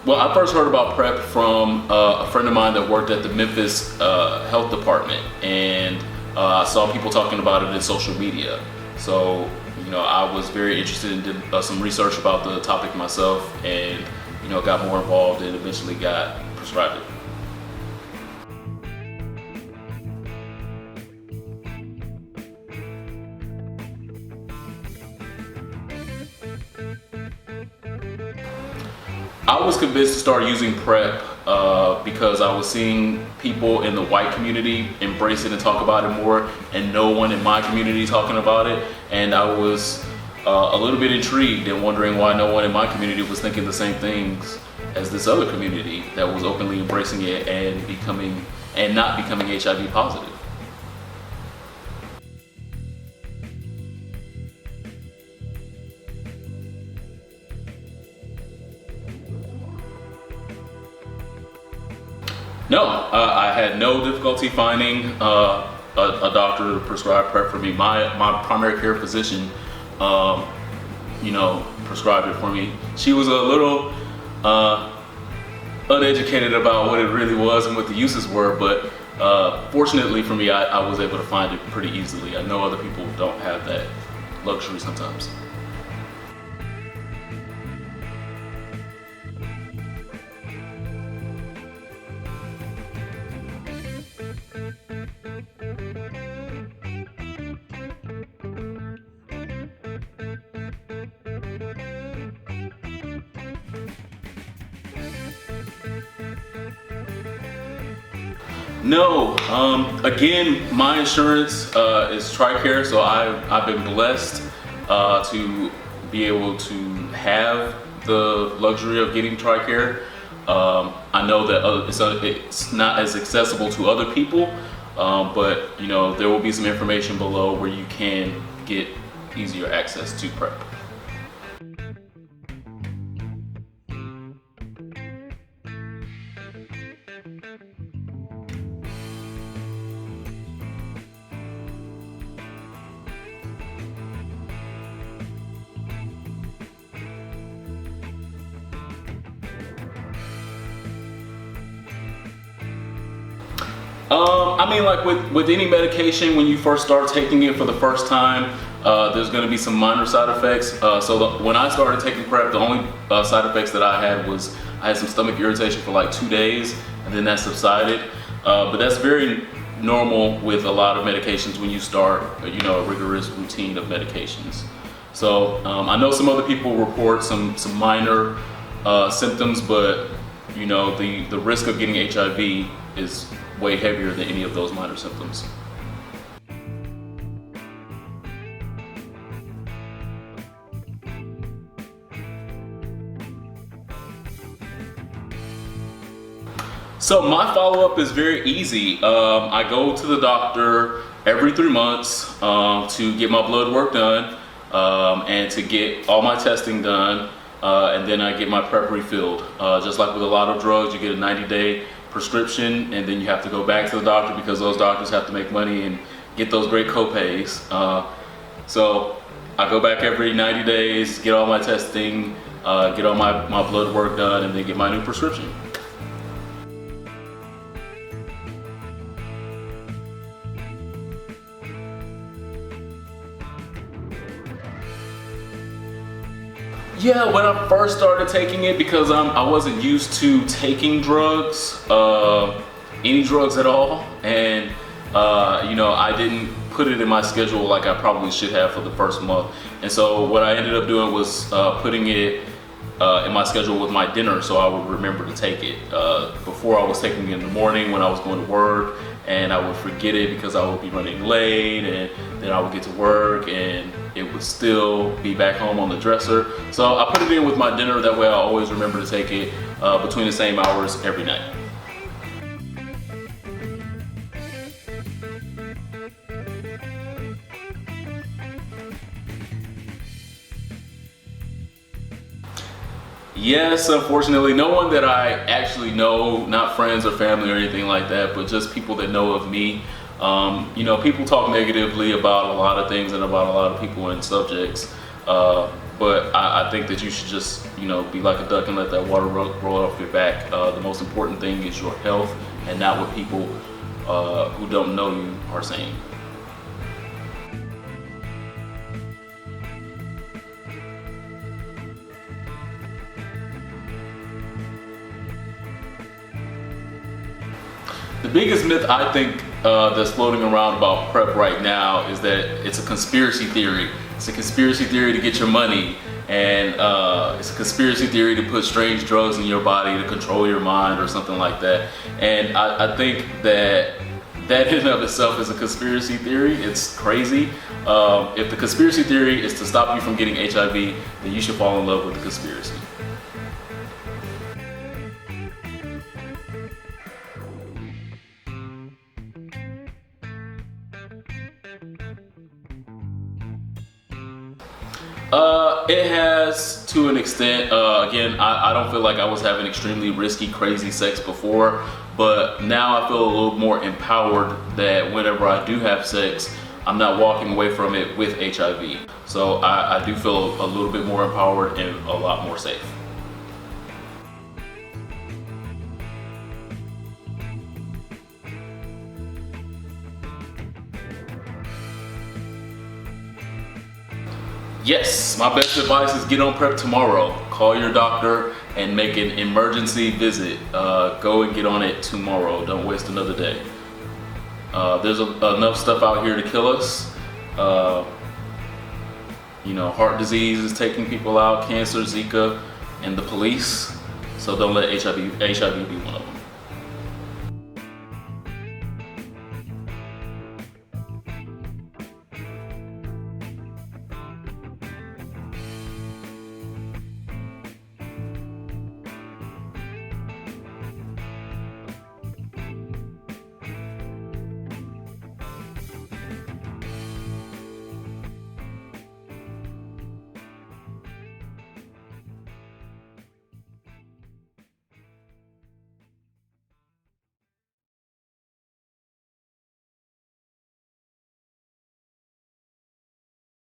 Well, I first heard about PrEP from a friend of mine that worked at the Memphis health department, and I saw people talking about it in social media. So, I was very interested and did some research about the topic myself, and got more involved and eventually got prescribed it. I was convinced to start using PrEP because I was seeing people in the white community embrace it and talk about it more, and no one in my community talking about it. And I was a little bit intrigued and wondering why no one in my community was thinking the same things as this other community that was openly embracing it and not becoming HIV positive. No, I had no difficulty finding a doctor to prescribe PrEP for me. My primary care physician, prescribed it for me. She was a little uneducated about what it really was and what the uses were, but fortunately for me, I was able to find it pretty easily. I know other people don't have that luxury sometimes. No, again, my insurance is TRICARE, so I've been blessed to be able to have the luxury of getting TRICARE. I know that it's not as accessible to other people, but there will be some information below where you can get easier access to PrEP. I mean, like with any medication, when you first start taking it for the first time, there's going to be some minor side effects. When I started taking PrEP, the only side effects that I had was I had some stomach irritation for like 2 days, and then that subsided. But that's very normal with a lot of medications when you start, a rigorous routine of medications. So I know some other people report some minor symptoms, but the risk of getting HIV is way heavier than any of those minor symptoms. So my follow-up is very easy. I go to the doctor every 3 months to get my blood work done and to get all my testing done, and then I get my PrEP refilled. Just like with a lot of drugs, you get a 90-day prescription, and then you have to go back to the doctor because those doctors have to make money and get those great co-pays. So I go back every 90 days, get all my testing, get all my blood work done, and then get my new prescription. Yeah, when I first started taking it, because I wasn't used to taking drugs, any drugs at all, and I didn't put it in my schedule like I probably should have for the first month. And so what I ended up doing was putting it in my schedule with my dinner, so I would remember to take it. Before, I was taking it in the morning when I was going to work, and I would forget it because I would be running late, and then I would get to work and it would still be back home on the dresser. So I put it in with my dinner, that way I always remember to take it between the same hours every night. Yes, unfortunately, no one that I actually know, not friends or family or anything like that, but just people that know of me. People talk negatively about a lot of things and about a lot of people and subjects. But I think that you should just, be like a duck and let that water roll off your back. The most important thing is your health and not what people who don't know you are saying. The biggest myth I think that's floating around about PrEP right now is that it's a conspiracy theory. It's a conspiracy theory to get your money, and it's a conspiracy theory to put strange drugs in your body to control your mind or something like that. And I think that in and of itself is a conspiracy theory. It's crazy. If the conspiracy theory is to stop you from getting HIV, then you should fall in love with the conspiracy. It has, to an extent. Again, I don't feel like I was having extremely risky, crazy sex before, but now I feel a little more empowered that whenever I do have sex, I'm not walking away from it with HIV. So I do feel a little bit more empowered and a lot more safe. Yes, my best advice is get on PrEP tomorrow. Call your doctor and make an emergency visit. Go and get on it tomorrow. Don't waste another day. There's enough stuff out here to kill us. Heart disease is taking people out, cancer, Zika, and the police. So don't let HIV be one of them.